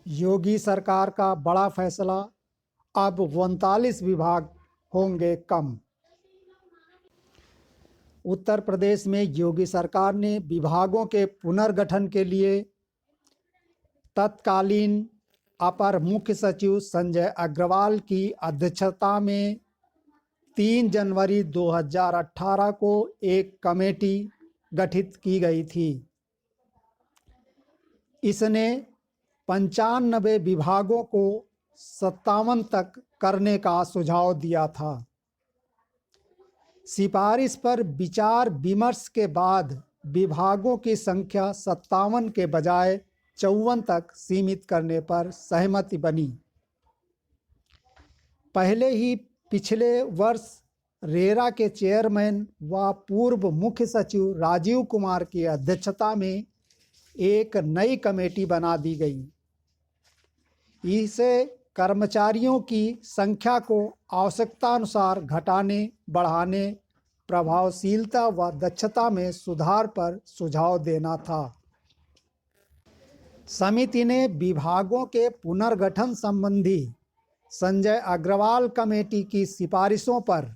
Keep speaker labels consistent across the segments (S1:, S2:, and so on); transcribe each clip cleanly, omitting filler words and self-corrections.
S1: योगी सरकार का बड़ा फैसला, अब 39 विभाग होंगे कम। उत्तर प्रदेश में योगी सरकार ने विभागों के पुनर्गठन के लिए तत्कालीन अपर मुख्य सचिव संजय अग्रवाल की अध्यक्षता में 3 जनवरी 2018 को एक कमेटी गठित की गई थी। इसने 95 विभागों को 57 तक करने का सुझाव दिया था। सिफारिश पर विचार विमर्श के बाद विभागों की संख्या 57 के बजाय 54 तक सीमित करने पर सहमति बनी। पहले ही पिछले वर्ष रेरा के चेयरमैन व पूर्व मुख्य सचिव राजीव कुमार की अध्यक्षता में एक नई कमेटी बना दी गई। इसे कर्मचारियों की संख्या को आवश्यकतानुसार घटाने, बढ़ाने, प्रभावशीलता व दक्षता में सुधार पर सुझाव देना था। समिति ने विभागों के पुनर्गठन संबंधी संजय अग्रवाल कमेटी की सिफारिशों पर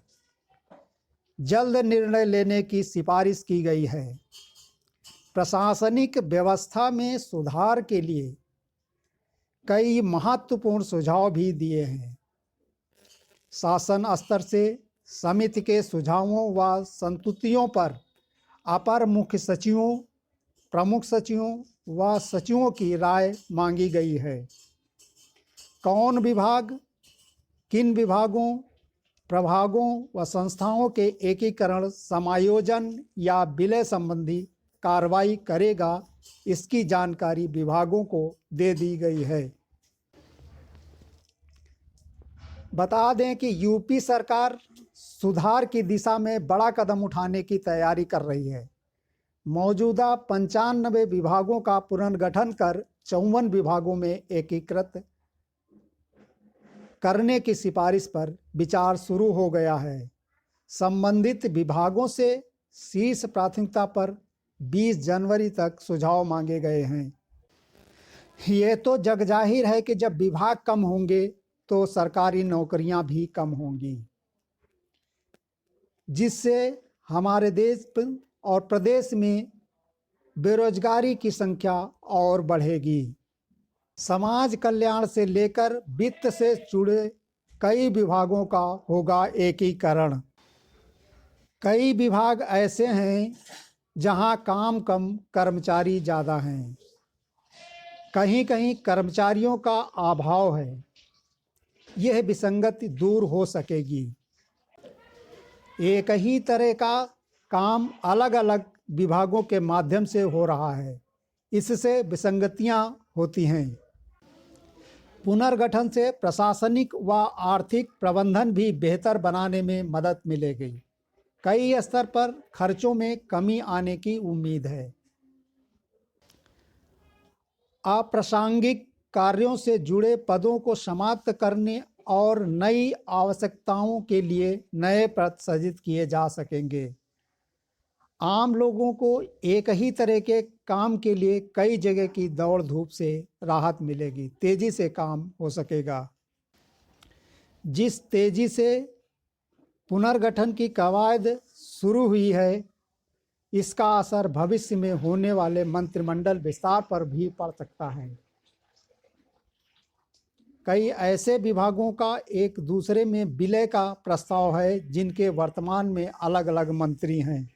S1: जल्द निर्णय लेने की सिफारिश की गई है। प्रशासनिक व्यवस्था में सुधार के लिए कई महत्वपूर्ण सुझाव भी दिए हैं। शासन स्तर से समिति के सुझावों व संस्तुतियों पर अपर मुख्य सचिवों, प्रमुख सचिवों व सचिवों की राय मांगी गई है। कौन विभाग, किन विभागों, प्रभागों व संस्थाओं के एकीकरण, समायोजन या विलय संबंधी कार्रवाई करेगा, इसकी जानकारी विभागों को दे दी गई है। बता दें कि यूपी सरकार सुधार की दिशा में बड़ा कदम उठाने की तैयारी कर रही है। मौजूदा 95 विभागों का पुनर्गठन कर 54 विभागों में एकीकृत करने की सिफारिश पर विचार शुरू हो गया है। संबंधित विभागों से शीर्ष प्राथमिकता पर 20 जनवरी तक सुझाव मांगे गए हैं। ये तो जगजाहिर है कि जब विभाग कम होंगे तो सरकारी नौकरियां भी कम होंगी, जिससे हमारे देश और प्रदेश में बेरोजगारी की संख्या और बढ़ेगी। समाज कल्याण से लेकर वित्त से जुड़े कई विभागों का होगा एकीकरण। कई विभाग ऐसे हैं जहां काम कम, कर्मचारी ज़्यादा हैं। कहीं कहीं कर्मचारियों का अभाव है। यह विसंगति दूर हो सकेगी। एक ही तरह का काम अलग अलग विभागों के माध्यम से हो रहा है, इससे विसंगतियां होती हैं। पुनर्गठन से प्रशासनिक व आर्थिक प्रबंधन भी बेहतर बनाने में मदद मिलेगी। कई स्तर पर खर्चों में कमी आने की उम्मीद है। अप्रासंगिक कार्यों से जुड़े पदों को समाप्त करने और नई आवश्यकताओं के लिए नए पद सृजित किए जा सकेंगे। आम लोगों को एक ही तरह के काम के लिए कई जगह की दौड़ धूप से राहत मिलेगी, तेजी से काम हो सकेगा। जिस तेजी से पुनर्गठन की कवायद शुरू हुई है, इसका असर भविष्य में होने वाले मंत्रिमंडल विस्तार पर भी पड़ सकता है। कई ऐसे विभागों का एक दूसरे में विलय का प्रस्ताव है जिनके वर्तमान में अलग अलग मंत्री हैं।